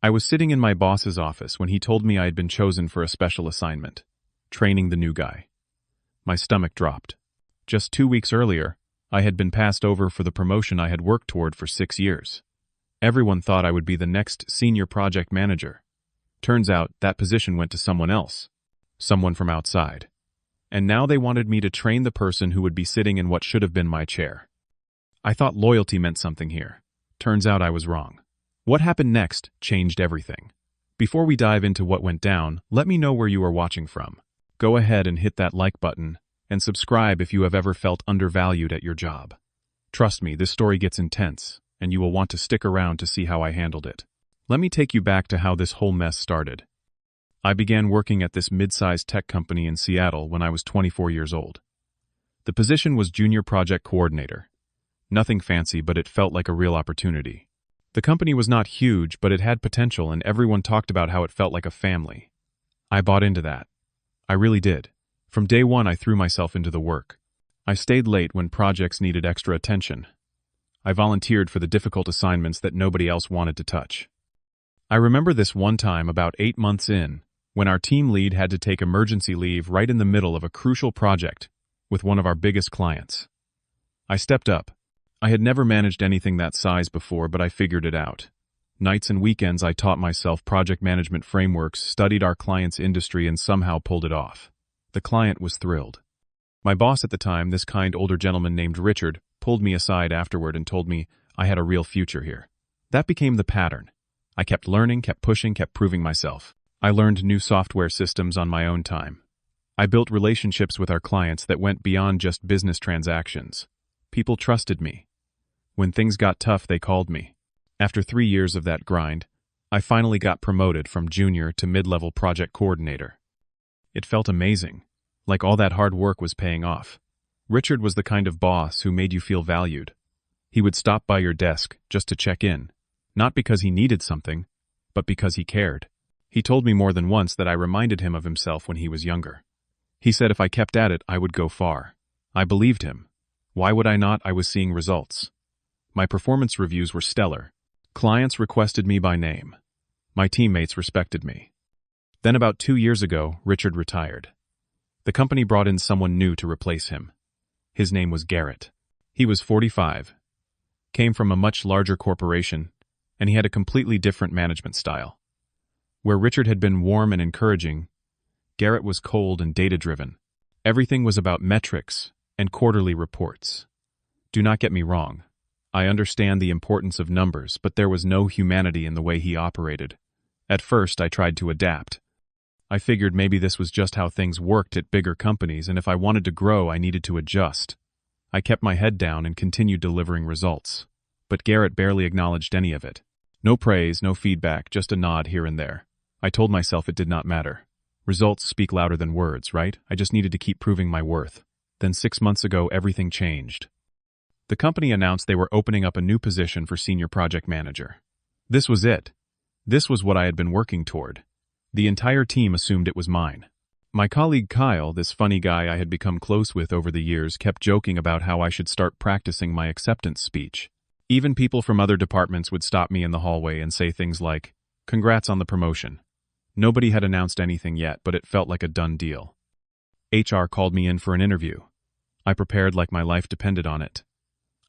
I was sitting in my boss's office when he told me I had been chosen for a special assignment, training the new guy. My stomach dropped. Just 2 weeks earlier, I had been passed over for the promotion I had worked toward for 6 years. Everyone thought I would be the next senior project manager. Turns out that position went to someone else, someone from outside. And now they wanted me to train the person who would be sitting in what should have been my chair. I thought loyalty meant something here. Turns out I was wrong. What happened next changed everything. Before we dive into what went down, let me know where you are watching from. Go ahead and hit that like button, and subscribe if you have ever felt undervalued at your job. Trust me, this story gets intense, and you will want to stick around to see how I handled it. Let me take you back to how this whole mess started. I began working at this mid-sized tech company in Seattle when I was 24 years old. The position was junior project coordinator. Nothing fancy, but it felt like a real opportunity. The company was not huge, but it had potential, and everyone talked about how it felt like a family. I bought into that. I really did. From day one, I threw myself into the work. I stayed late when projects needed extra attention. I volunteered for the difficult assignments that nobody else wanted to touch. I remember this one time about 8 months in, when our team lead had to take emergency leave right in the middle of a crucial project with one of our biggest clients. I stepped up. I had never managed anything that size before, but I figured it out. Nights and weekends I taught myself project management frameworks, studied our client's industry, and somehow pulled it off. The client was thrilled. My boss at the time, this kind older gentleman named Richard, pulled me aside afterward and told me I had a real future here. That became the pattern. I kept learning, kept pushing, kept proving myself. I learned new software systems on my own time. I built relationships with our clients that went beyond just business transactions. People trusted me. When things got tough, they called me. After 3 years of that grind, I finally got promoted from junior to mid-level project coordinator. It felt amazing, like all that hard work was paying off. Richard was the kind of boss who made you feel valued. He would stop by your desk just to check in, not because he needed something, but because he cared. He told me more than once that I reminded him of himself when he was younger. He said if I kept at it, I would go far. I believed him. Why would I not? I was seeing results. My performance reviews were stellar. Clients requested me by name. My teammates respected me. Then about 2 years ago, Richard retired. The company brought in someone new to replace him. His name was Garrett. He was 45, came from a much larger corporation, and he had a completely different management style. Where Richard had been warm and encouraging, Garrett was cold and data-driven. Everything was about metrics and quarterly reports. Do not get me wrong. I understand the importance of numbers, but there was no humanity in the way he operated. At first, I tried to adapt. I figured maybe this was just how things worked at bigger companies, and if I wanted to grow, I needed to adjust. I kept my head down and continued delivering results. But Garrett barely acknowledged any of it. No praise, no feedback, just a nod here and there. I told myself it did not matter. Results speak louder than words, right? I just needed to keep proving my worth. Then 6 months ago, everything changed. The company announced they were opening up a new position for senior project manager. This was it. This was what I had been working toward. The entire team assumed it was mine. My colleague Kyle, this funny guy I had become close with over the years, kept joking about how I should start practicing my acceptance speech. Even people from other departments would stop me in the hallway and say things like, "Congrats on the promotion." Nobody had announced anything yet, but it felt like a done deal. HR called me in for an interview. I prepared like my life depended on it.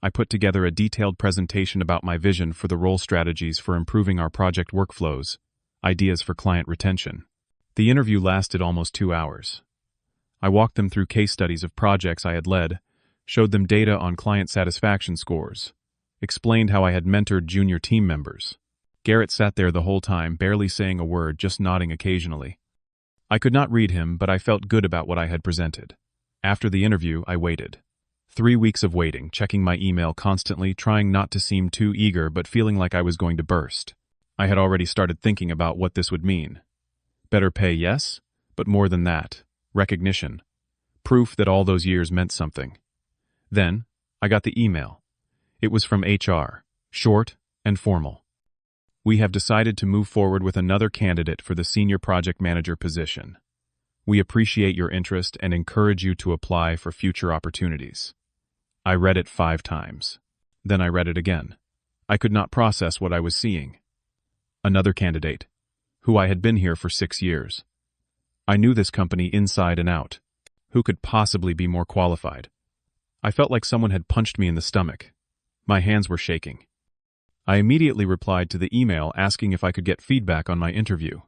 I put together a detailed presentation about my vision for the role, strategies for improving our project workflows, ideas for client retention. The interview lasted almost 2 hours. I walked them through case studies of projects I had led, showed them data on client satisfaction scores, explained how I had mentored junior team members. Garrett sat there the whole time, barely saying a word, just nodding occasionally. I could not read him, but I felt good about what I had presented. After the interview, I waited. 3 weeks of waiting, checking my email constantly, trying not to seem too eager, but feeling like I was going to burst. I had already started thinking about what this would mean. Better pay, yes, but more than that. Recognition. Proof that all those years meant something. Then, I got the email. It was from HR, short and formal. We have decided to move forward with another candidate for the senior project manager position. We appreciate your interest and encourage you to apply for future opportunities. I read it 5 times. Then I read it again. I could not process what I was seeing. Another candidate, who I had been here for 6 years. I knew this company inside and out. Who could possibly be more qualified? I felt like someone had punched me in the stomach. My hands were shaking. I immediately replied to the email asking if I could get feedback on my interview.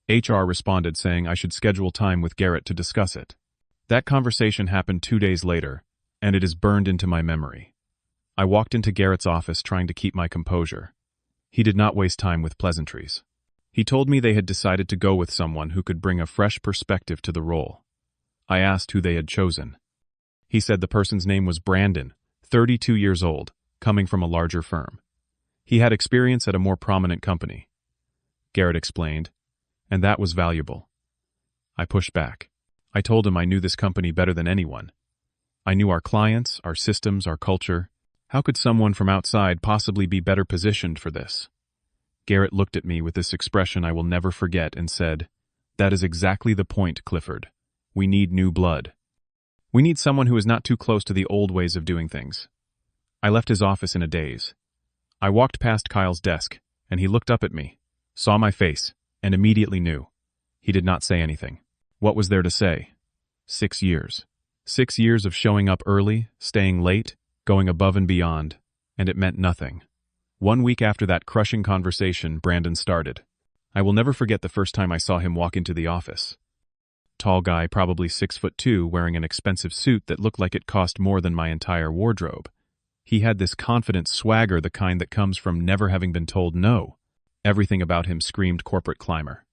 HR responded saying I should schedule time with Garrett to discuss it. That conversation happened 2 days later, and it is burned into my memory. I walked into Garrett's office trying to keep my composure. He did not waste time with pleasantries. He told me they had decided to go with someone who could bring a fresh perspective to the role. I asked who they had chosen. He said the person's name was Brandon, 32 years old, coming from a larger firm. He had experience at a more prominent company. Garrett explained, and that was valuable. I pushed back. I told him I knew this company better than anyone. I knew our clients, our systems, our culture. How could someone from outside possibly be better positioned for this? Garrett looked at me with this expression I will never forget and said, "That is exactly the point, Clifford. We need new blood. We need someone who is not too close to the old ways of doing things." I left his office in a daze. I walked past Kyle's desk, and he looked up at me, saw my face, and immediately knew. He did not say anything. What was there to say? 6 years. 6 years of showing up early, staying late, going above and beyond, and it meant nothing. 1 week after that crushing conversation, Brandon started. I will never forget the first time I saw him walk into the office. Tall guy, probably 6'2", wearing an expensive suit that looked like it cost more than my entire wardrobe. He had this confident swagger, the kind that comes from never having been told no. Everything about him screamed corporate climber.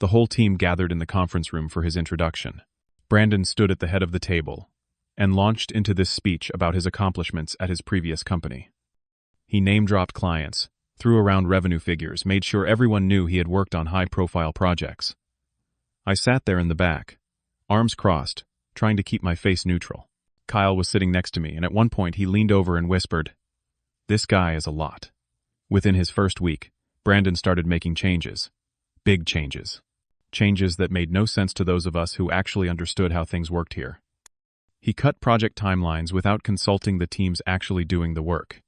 The whole team gathered in the conference room for his introduction. Brandon stood at the head of the table and launched into this speech about his accomplishments at his previous company. He name-dropped clients, threw around revenue figures, made sure everyone knew he had worked on high-profile projects. I sat there in the back, arms crossed, trying to keep my face neutral. Kyle was sitting next to me, and at one point he leaned over and whispered, "This guy is a lot." Within his first week, Brandon started making changes. Big changes. Changes that made no sense to those of us who actually understood how things worked here. He cut project timelines without consulting the teams actually doing the work.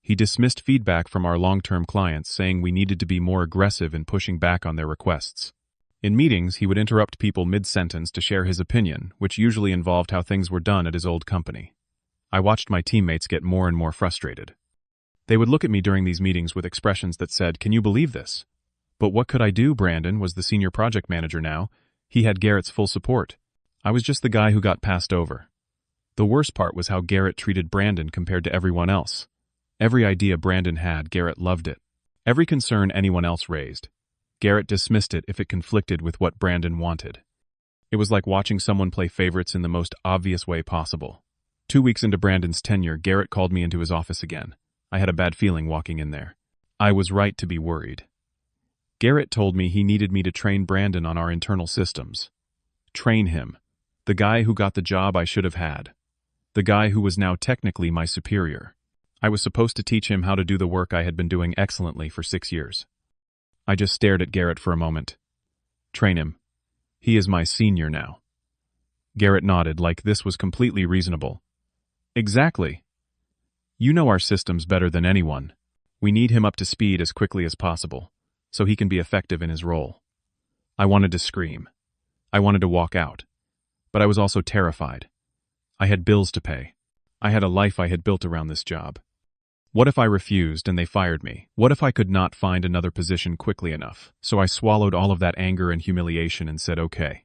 He dismissed feedback from our long-term clients, saying we needed to be more aggressive in pushing back on their requests. In meetings, he would interrupt people mid-sentence to share his opinion, which usually involved how things were done at his old company. I watched my teammates get more and more frustrated. They would look at me during these meetings with expressions that said, "Can you believe this?" But what could I do? Brandon was the senior project manager now. He had Garrett's full support. I was just the guy who got passed over. The worst part was how Garrett treated Brandon compared to everyone else. Every idea Brandon had, Garrett loved it. Every concern anyone else raised, Garrett dismissed it if it conflicted with what Brandon wanted. It was like watching someone play favorites in the most obvious way possible. 2 weeks into Brandon's tenure, Garrett called me into his office again. I had a bad feeling walking in there. I was right to be worried. Garrett told me he needed me to train Brandon on our internal systems. Train him. The guy who got the job I should have had. The guy who was now technically my superior. I was supposed to teach him how to do the work I had been doing excellently for 6 years. I just stared at Garrett for a moment. Train him. He is my senior now. Garrett nodded like this was completely reasonable. Exactly. You know our systems better than anyone. We need him up to speed as quickly as possible, so he can be effective in his role. I wanted to scream. I wanted to walk out. But I was also terrified. I had bills to pay. I had a life I had built around this job. What if I refused and they fired me? What if I could not find another position quickly enough? So I swallowed all of that anger and humiliation and said, okay.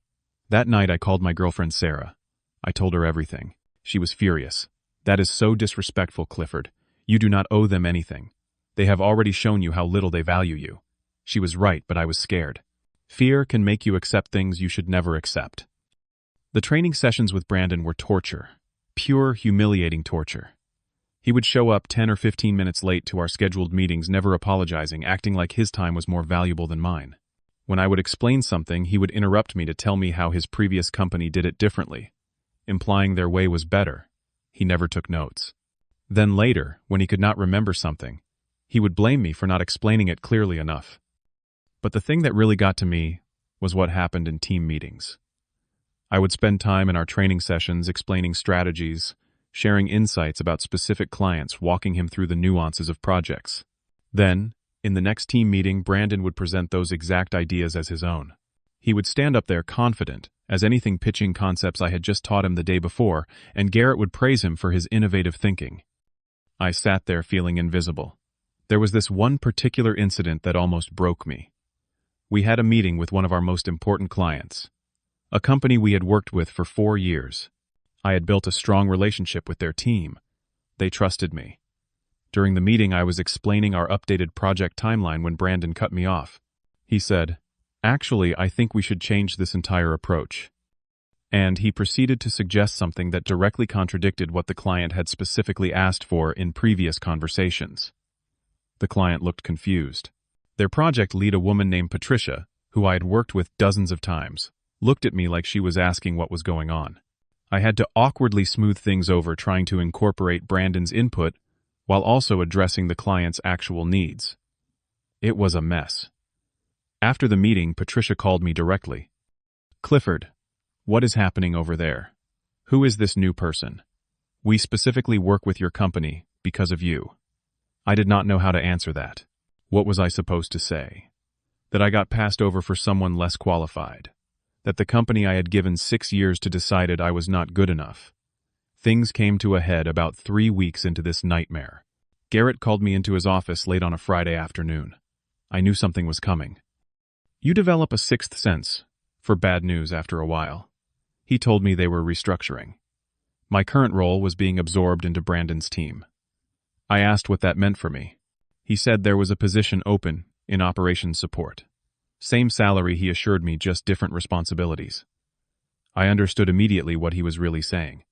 That night I called my girlfriend Sarah. I told her everything. She was furious. That is so disrespectful, Clifford. You do not owe them anything. They have already shown you how little they value you. She was right, but I was scared. Fear can make you accept things you should never accept. The training sessions with Brandon were torture. Pure, humiliating torture. He would show up 10 or 15 minutes late to our scheduled meetings, never apologizing, acting like his time was more valuable than mine. When I would explain something, he would interrupt me to tell me how his previous company did it differently, implying their way was better. He never took notes. Then later, when he could not remember something, he would blame me for not explaining it clearly enough. But the thing that really got to me was what happened in team meetings. I would spend time in our training sessions explaining strategies, sharing insights about specific clients, walking him through the nuances of projects. Then, In the next team meeting, Brandon would present those exact ideas as his own. He would stand up there confident, as anything pitching concepts I had just taught him the day before, and Garrett would praise him for his innovative thinking. I sat there feeling invisible. There was this one particular incident that almost broke me. We had a meeting with one of our most important clients, a company we had worked with for 4 years. I had built a strong relationship with their team. They trusted me. During the meeting, I was explaining our updated project timeline when Brandon cut me off. He said, "Actually, I think we should change this entire approach." And he proceeded to suggest something that directly contradicted what the client had specifically asked for in previous conversations. The client looked confused. Their project lead, a woman named Patricia, who I had worked with dozens of times, looked at me like she was asking what was going on. I had to awkwardly smooth things over, trying to incorporate Brandon's input while also addressing the client's actual needs. It was a mess. After the meeting, Patricia called me directly. "Clifford, what is happening over there? Who is this new person? We specifically work with your company because of you." I did not know how to answer that. What was I supposed to say? That I got passed over for someone less qualified? That the company I had given 6 years to decided I was not good enough? Things came to a head about 3 weeks into this nightmare. Garrett called me into his office late on a Friday afternoon. I knew something was coming. "You develop a sixth sense for bad news after a while." He told me they were restructuring. My current role was being absorbed into Brandon's team. I asked what that meant for me. He said there was a position open in operations support. Same salary, he assured me, just different responsibilities. I understood immediately what he was really saying.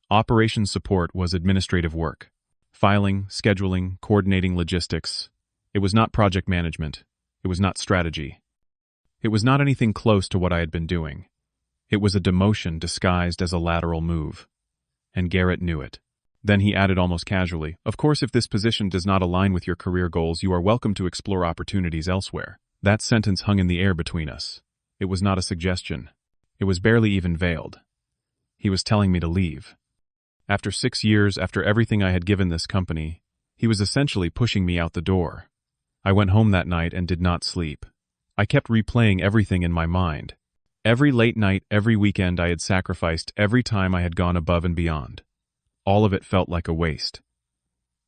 Operations support was administrative work. Filing, scheduling, coordinating logistics. It was not project management. It was not strategy. It was not anything close to what I had been doing. It was a demotion disguised as a lateral move. And Garrett knew it. Then he added almost casually, "Of course, if this position does not align with your career goals, you are welcome to explore opportunities elsewhere." That sentence hung in the air between us. It was not a suggestion. It was barely even veiled. He was telling me to leave. After 6 years, after everything I had given this company, he was essentially pushing me out the door. I went home that night and did not sleep. I kept replaying everything in my mind. Every late night, every weekend I had sacrificed, every time I had gone above and beyond. All of it felt like a waste.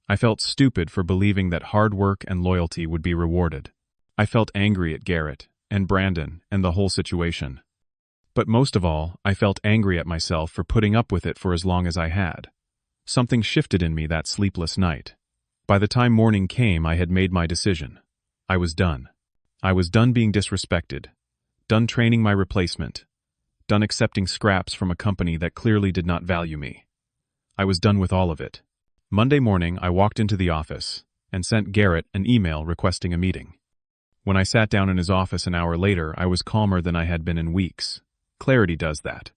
I felt stupid for believing that hard work and loyalty would be rewarded. I felt angry at Garrett and Brandon and the whole situation. But most of all, I felt angry at myself for putting up with it for as long as I had. Something shifted in me that sleepless night. By the time morning came, I had made my decision. I was done. I was done being disrespected. Done training my replacement. Done accepting scraps from a company that clearly did not value me. I was done with all of it. Monday morning, I walked into the office and sent Garrett an email requesting a meeting. When I sat down in his office an hour later, I was calmer than I had been in weeks. Clarity does that.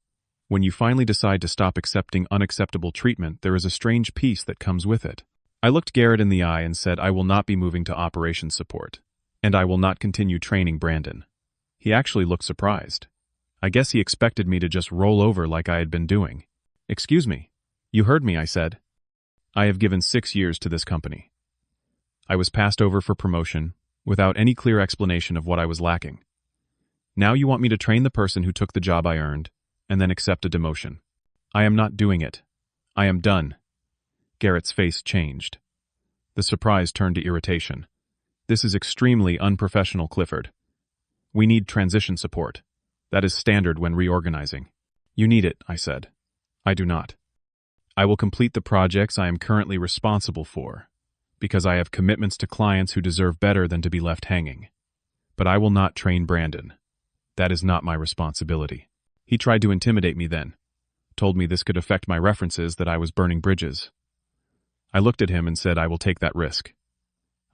When you finally decide to stop accepting unacceptable treatment, there is a strange peace that comes with it. I looked Garrett in the eye and said, "I will not be moving to operations support, and I will not continue training Brandon." He actually looked surprised. I guess he expected me to just roll over like I had been doing. "Excuse me. You heard me," I said. "I have given 6 years to this company. I was passed over for promotion without any clear explanation of what I was lacking. Now you want me to train the person who took the job I earned and then accept a demotion. I am not doing it. I am done." Garrett's face changed. The surprise turned to irritation. "This is extremely unprofessional, Clifford. We need transition support. That is standard when reorganizing." "You need it," I said. "I do not. I will complete the projects I am currently responsible for, because I have commitments to clients who deserve better than to be left hanging. But I will not train Brandon. That is not my responsibility." He tried to intimidate me then, told me this could affect my references, that I was burning bridges. I looked at him and said, "I will take that risk."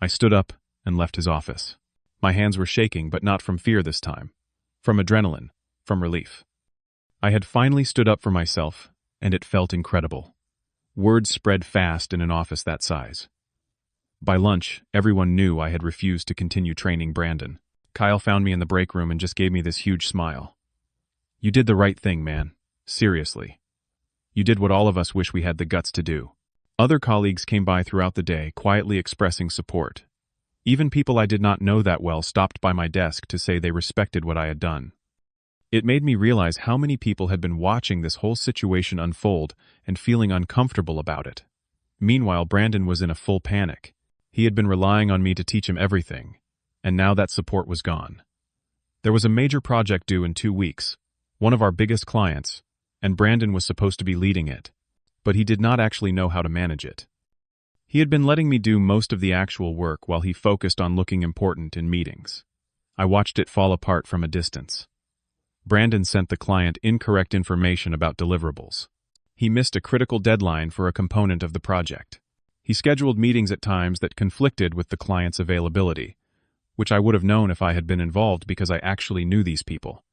I stood up and left his office. My hands were shaking, but not from fear this time. From adrenaline, from relief. I had finally stood up for myself, and it felt incredible. Words spread fast in an office that size. By lunch, everyone knew I had refused to continue training Brandon. Kyle found me in the break room and just gave me this huge smile. "You did the right thing, man. Seriously. You did what all of us wish we had the guts to do." Other colleagues came by throughout the day, quietly expressing support. Even people I did not know that well stopped by my desk to say they respected what I had done. It made me realize how many people had been watching this whole situation unfold and feeling uncomfortable about it. Meanwhile, Brandon was in a full panic. He had been relying on me to teach him everything, and now that support was gone. There was a major project due in 2 weeks, one of our biggest clients, and Brandon was supposed to be leading it, but he did not actually know how to manage it. He had been letting me do most of the actual work while he focused on looking important in meetings. I watched it fall apart from a distance. Brandon sent the client incorrect information about deliverables. He missed a critical deadline for a component of the project. He scheduled meetings at times that conflicted with the client's availability, which I would have known if I had been involved because I actually knew these people.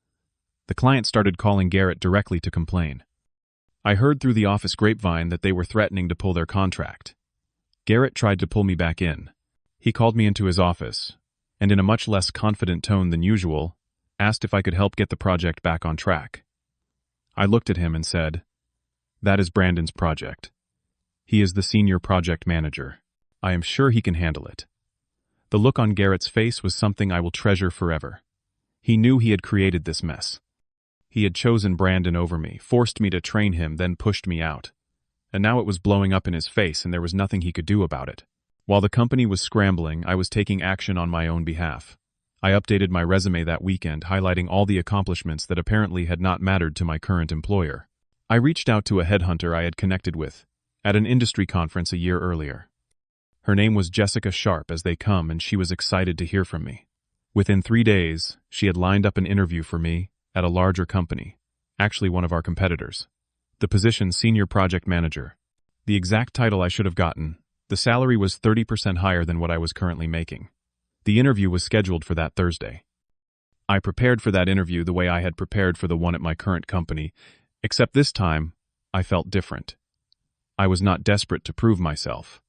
The client started calling Garrett directly to complain. I heard through the office grapevine that they were threatening to pull their contract. Garrett tried to pull me back in. He called me into his office, and in a much less confident tone than usual, asked if I could help get the project back on track. I looked at him and said, "That is Brandon's project. He is the senior project manager. I am sure he can handle it." The look on Garrett's face was something I will treasure forever. He knew he had created this mess. He had chosen Brandon over me, forced me to train him, then pushed me out. And now it was blowing up in his face and there was nothing he could do about it. While the company was scrambling, I was taking action on my own behalf. I updated my resume that weekend, highlighting all the accomplishments that apparently had not mattered to my current employer. I reached out to a headhunter I had connected with at an industry conference a year earlier. Her name was Jessica Sharp as they come, and she was excited to hear from me. Within 3 days, she had lined up an interview for me at a larger company, actually one of our competitors. The position senior project manager. The exact title I should have gotten. The salary was 30% higher than what I was currently making. The interview was scheduled for that Thursday. I prepared for that interview the way I had prepared for the one at my current company, except this time, I felt different. I was not desperate to prove myself.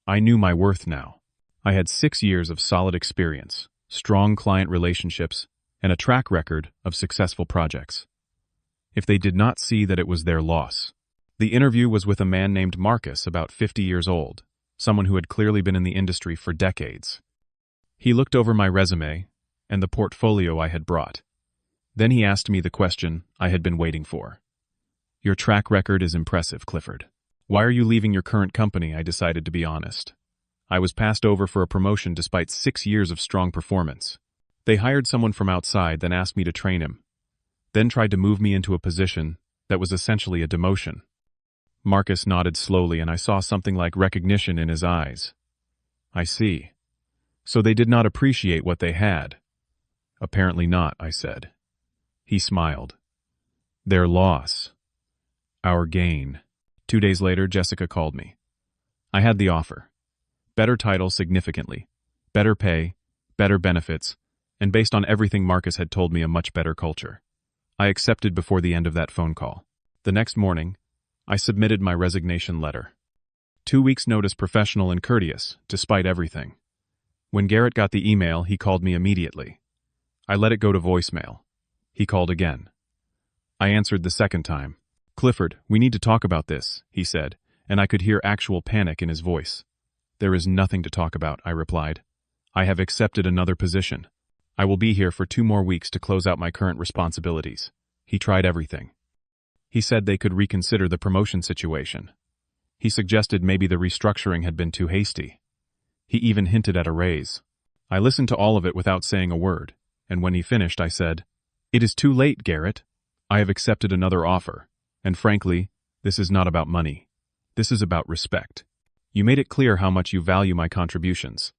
I knew my worth now. I had 6 years of solid experience, strong client relationships, and a track record of successful projects. If they did not see that, it was their loss. The interview was with a man named Marcus, about 50 years old, someone who had clearly been in the industry for decades. He looked over my resume and the portfolio I had brought. Then he asked me the question I had been waiting for. "Your track record is impressive, Clifford. Why are you leaving your current company?" I decided to be honest. I was passed over for a promotion despite 6 years of strong performance. They hired someone from outside, then asked me to train him, then tried to move me into a position that was essentially a demotion. Marcus nodded slowly, and I saw something like recognition in his eyes. "I see. So they did not appreciate what they had." "Apparently not," I said. He smiled. "Their loss. Our gain." 2 days later, Jessica called me. I had the offer. Better title significantly, better pay, better benefits, and based on everything Marcus had told me, a much better culture. I accepted before the end of that phone call. The next morning, I submitted my resignation letter. 2 weeks' notice, professional and courteous, despite everything. When Garrett got the email, he called me immediately. I let it go to voicemail. He called again. I answered the second time. "Clifford, we need to talk about this," he said, and I could hear actual panic in his voice. "There is nothing to talk about," I replied. "I have accepted another position. I will be here for 2 more weeks to close out my current responsibilities." He tried everything. He said they could reconsider the promotion situation. He suggested maybe the restructuring had been too hasty. He even hinted at a raise. I listened to all of it without saying a word, and when he finished, I said, "It is too late, Garrett. I have accepted another offer, and frankly, this is not about money. This is about respect. You made it clear how much you value my contributions.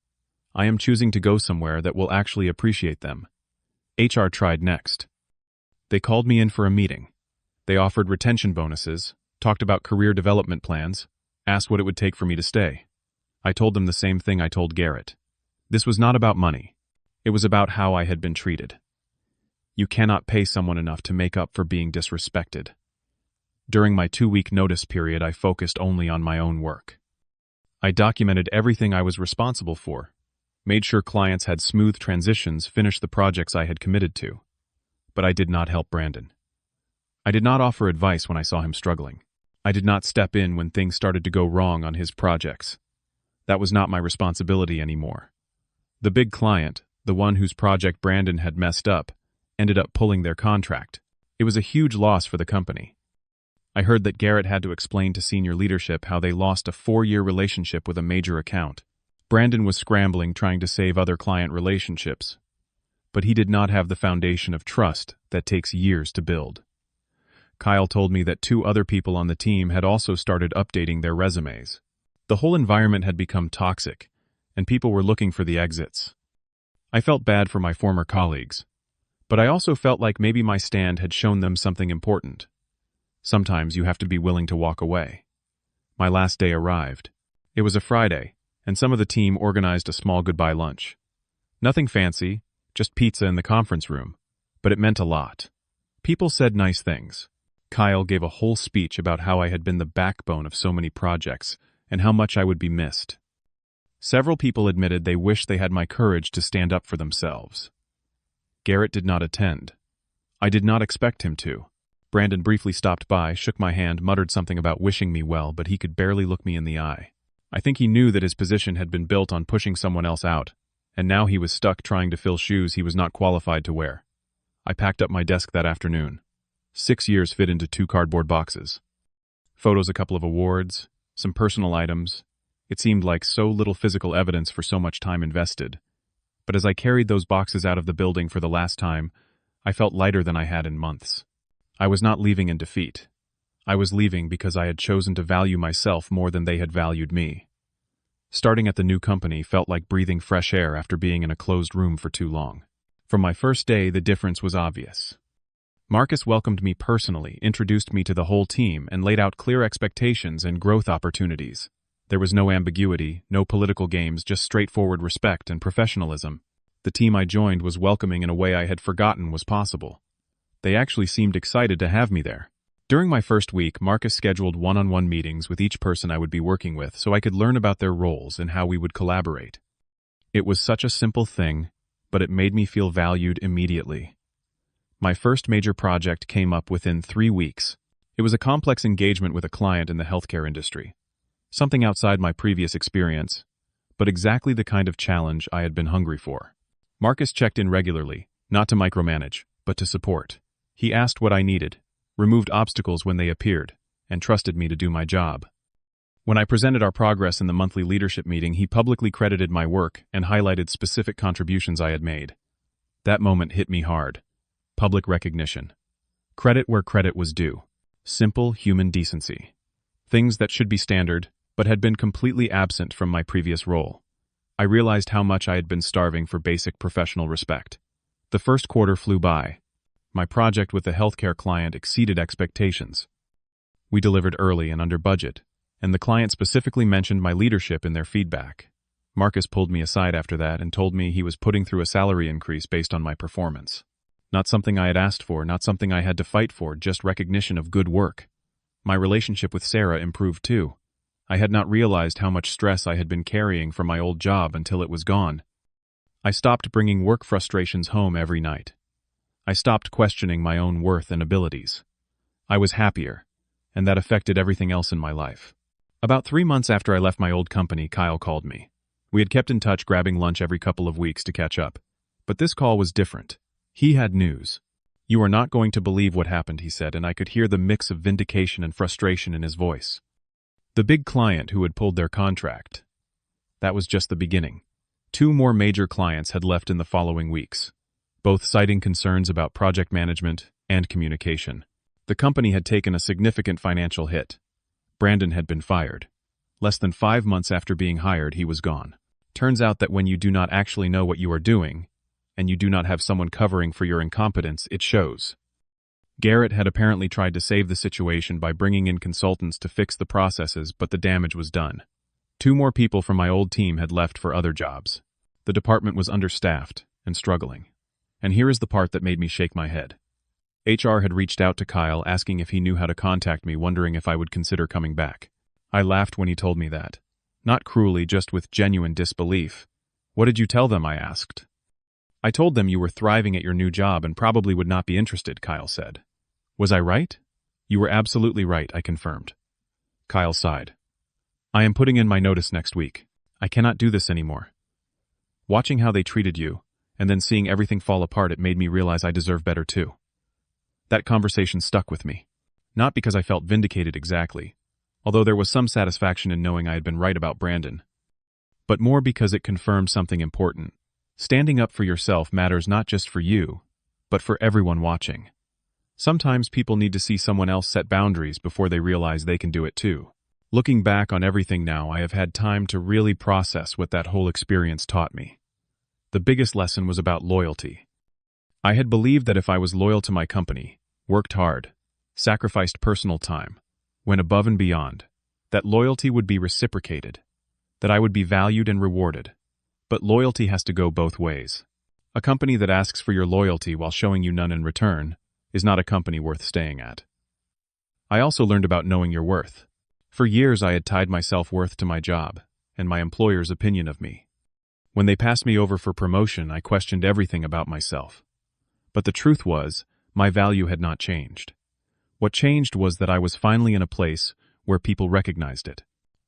I am choosing to go somewhere that will actually appreciate them." HR tried next. They called me in for a meeting. They offered retention bonuses, talked about career development plans, asked what it would take for me to stay. I told them the same thing I told Garrett. This was not about money. It was about how I had been treated. You cannot pay someone enough to make up for being disrespected. During my 2-week notice period, I focused only on my own work. I documented everything I was responsible for, made sure clients had smooth transitions, finished the projects I had committed to. But I did not help Brandon. I did not offer advice when I saw him struggling. I did not step in when things started to go wrong on his projects. That was not my responsibility anymore. The big client, the one whose project Brandon had messed up, ended up pulling their contract. It was a huge loss for the company. I heard that Garrett had to explain to senior leadership how they lost a 4-year relationship with a major account. Brandon was scrambling trying to save other client relationships, but he did not have the foundation of trust that takes years to build. Kyle told me that 2 other people on the team had also started updating their resumes. The whole environment had become toxic, and people were looking for the exits. I felt bad for my former colleagues, but I also felt like maybe my stand had shown them something important. Sometimes you have to be willing to walk away. My last day arrived. It was a Friday, and some of the team organized a small goodbye lunch. Nothing fancy, just pizza in the conference room, but it meant a lot. People said nice things. Kyle gave a whole speech about how I had been the backbone of so many projects and how much I would be missed. Several people admitted they wished they had my courage to stand up for themselves. Garrett did not attend. I did not expect him to. Brandon briefly stopped by, shook my hand, muttered something about wishing me well, but he could barely look me in the eye. I think he knew that his position had been built on pushing someone else out, and now he was stuck trying to fill shoes he was not qualified to wear. I packed up my desk that afternoon. 6 years fit into 2 cardboard boxes. Photos, a couple of awards, some personal items. It seemed like so little physical evidence for so much time invested. But as I carried those boxes out of the building for the last time, I felt lighter than I had in months. I was not leaving in defeat. I was leaving because I had chosen to value myself more than they had valued me. Starting at the new company felt like breathing fresh air after being in a closed room for too long. From my first day, the difference was obvious. Marcus welcomed me personally, introduced me to the whole team, and laid out clear expectations and growth opportunities. There was no ambiguity, no political games, just straightforward respect and professionalism. The team I joined was welcoming in a way I had forgotten was possible. They actually seemed excited to have me there. During my first week, Marcus scheduled one-on-one meetings with each person I would be working with so I could learn about their roles and how we would collaborate. It was such a simple thing, but it made me feel valued immediately. My first major project came up within 3 weeks. It was a complex engagement with a client in the healthcare industry. Something outside my previous experience, but exactly the kind of challenge I had been hungry for. Marcus checked in regularly, not to micromanage, but to support. He asked what I needed, removed obstacles when they appeared, and trusted me to do my job. When I presented our progress in the monthly leadership meeting, he publicly credited my work and highlighted specific contributions I had made. That moment hit me hard. Public recognition. Credit where credit was due. Simple human decency. Things that should be standard, but had been completely absent from my previous role. I realized how much I had been starving for basic professional respect. The first quarter flew by. My project with the healthcare client exceeded expectations. We delivered early and under budget, and the client specifically mentioned my leadership in their feedback. Marcus pulled me aside after that and told me he was putting through a salary increase based on my performance. Not something I had asked for, not something I had to fight for, just recognition of good work. My relationship with Sarah improved too. I had not realized how much stress I had been carrying from my old job until it was gone. I stopped bringing work frustrations home every night. I stopped questioning my own worth and abilities. I was happier, and that affected everything else in my life. About 3 months after I left my old company, Kyle called me. We had kept in touch, grabbing lunch every couple of weeks to catch up. But this call was different. He had news. "You are not going to believe what happened," he said, and I could hear the mix of vindication and frustration in his voice. The big client who had pulled their contract. That was just the beginning. 2 more major clients had left in the following weeks, both citing concerns about project management and communication. The company had taken a significant financial hit. Brandon had been fired. Less than 5 months after being hired, he was gone. Turns out that when you do not actually know what you are doing, and you do not have someone covering for your incompetence, it shows. Garrett had apparently tried to save the situation by bringing in consultants to fix the processes, but the damage was done. 2 more people from my old team had left for other jobs. The department was understaffed and struggling. And here is the part that made me shake my head. HR had reached out to Kyle asking if he knew how to contact me, wondering if I would consider coming back. I laughed when he told me that. Not cruelly, just with genuine disbelief. "What did you tell them?" I asked. "I told them you were thriving at your new job and probably would not be interested," Kyle said. "Was I right?" "You were absolutely right," I confirmed. Kyle sighed. "I am putting in my notice next week. I cannot do this anymore." Watching how they treated you, and then seeing everything fall apart, it made me realize I deserve better too. That conversation stuck with me. Not because I felt vindicated exactly, although there was some satisfaction in knowing I had been right about Brandon, but more because it confirmed something important. Standing up for yourself matters not just for you, but for everyone watching. Sometimes people need to see someone else set boundaries before they realize they can do it too. Looking back on everything now, I have had time to really process what that whole experience taught me. The biggest lesson was about loyalty. I had believed that if I was loyal to my company, worked hard, sacrificed personal time, went above and beyond, that loyalty would be reciprocated, that I would be valued and rewarded. But loyalty has to go both ways. A company that asks for your loyalty while showing you none in return is not a company worth staying at. I also learned about knowing your worth. For years I had tied my self-worth to my job and my employer's opinion of me. When they passed me over for promotion, I questioned everything about myself. But the truth was, my value had not changed. What changed was that I was finally in a place where people recognized it.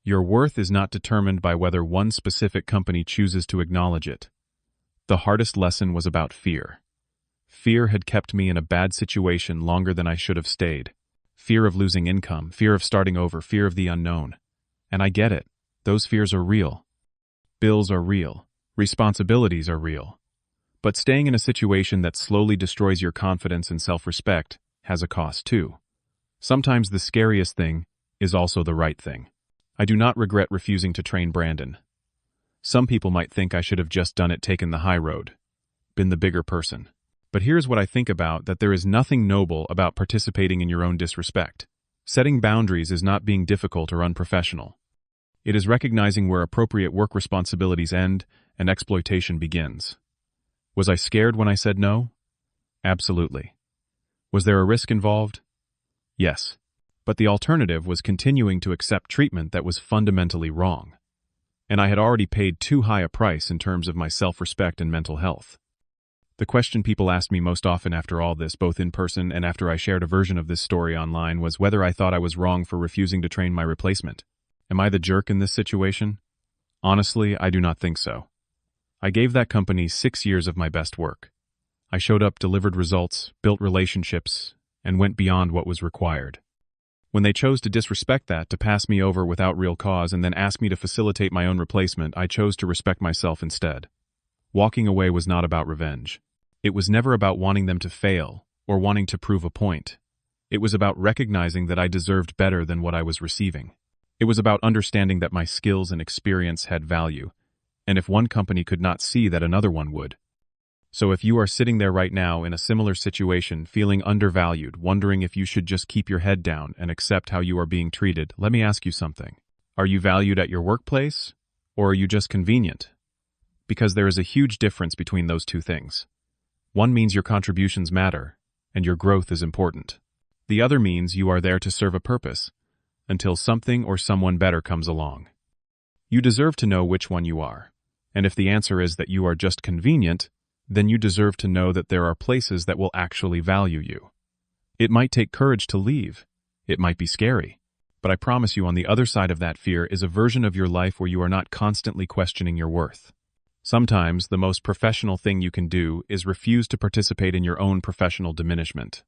Your worth is not determined by whether one specific company chooses to acknowledge it. The hardest lesson was about fear. Fear had kept me in a bad situation longer than I should have stayed. Fear of losing income, fear of starting over, fear of the unknown. And I get it. Those fears are real. Bills are real. Responsibilities are real. But staying in a situation that slowly destroys your confidence and self-respect has a cost too. Sometimes the scariest thing is also the right thing. I do not regret refusing to train Brandon. Some people might think I should have just done it, taken the high road, been the bigger person. But here's what I think about, that there is nothing noble about participating in your own disrespect. Setting boundaries is not being difficult or unprofessional. It is recognizing where appropriate work responsibilities end and exploitation begins. Was I scared when I said no? Absolutely. Was there a risk involved? Yes. But the alternative was continuing to accept treatment that was fundamentally wrong. And I had already paid too high a price in terms of my self-respect and mental health. The question people asked me most often after all this, both in person and after I shared a version of this story online, was whether I thought I was wrong for refusing to train my replacement. Am I the jerk in this situation? Honestly, I do not think so. I gave that company 6 years of my best work. I showed up, delivered results, built relationships, and went beyond what was required. When they chose to disrespect that, to pass me over without real cause, and then ask me to facilitate my own replacement, I chose to respect myself instead. Walking away was not about revenge. It was never about wanting them to fail or wanting to prove a point. It was about recognizing that I deserved better than what I was receiving. It was about understanding that my skills and experience had value, and if one company could not see that, another one would. So if you are sitting there right now in a similar situation, feeling undervalued, wondering if you should just keep your head down and accept how you are being treated, let me ask you something. Are you valued at your workplace, or are you just convenient? Because there is a huge difference between those two things. One means your contributions matter, and your growth is important. The other means you are there to serve a purpose, until something or someone better comes along. You deserve to know which one you are, and if the answer is that you are just convenient, then you deserve to know that there are places that will actually value you. It might take courage to leave. It might be scary. But I promise you, on the other side of that fear is a version of your life where you are not constantly questioning your worth. Sometimes the most professional thing you can do is refuse to participate in your own professional diminishment.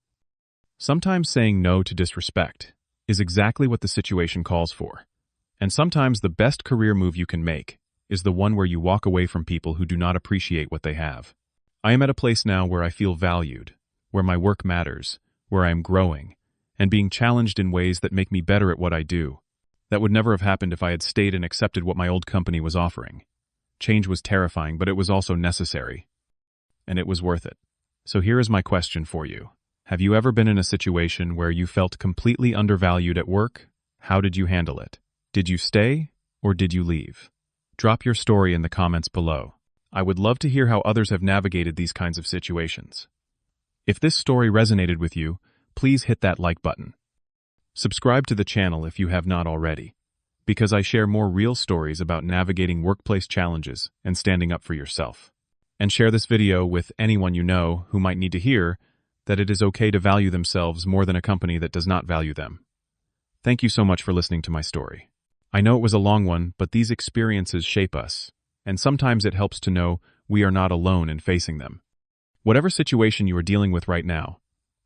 Sometimes saying no to disrespect is exactly what the situation calls for. And sometimes the best career move you can make is the one where you walk away from people who do not appreciate what they have. I am at a place now where I feel valued, where my work matters, where I am growing, and being challenged in ways that make me better at what I do. That would never have happened if I had stayed and accepted what my old company was offering. Change was terrifying, but it was also necessary. And it was worth it. So here is my question for you. Have you ever been in a situation where you felt completely undervalued at work? How did you handle it? Did you stay, or did you leave? Drop your story in the comments below. I would love to hear how others have navigated these kinds of situations. If this story resonated with you, please hit that like button. Subscribe to the channel if you have not already, because I share more real stories about navigating workplace challenges and standing up for yourself. And share this video with anyone you know who might need to hear that it is okay to value themselves more than a company that does not value them. Thank you so much for listening to my story. I know it was a long one, but these experiences shape us, and sometimes it helps to know we are not alone in facing them. Whatever situation you are dealing with right now,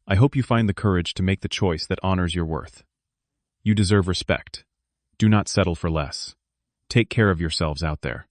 I hope you find the courage to make the choice that honors your worth. You deserve respect. Do not settle for less. Take care of yourselves out there.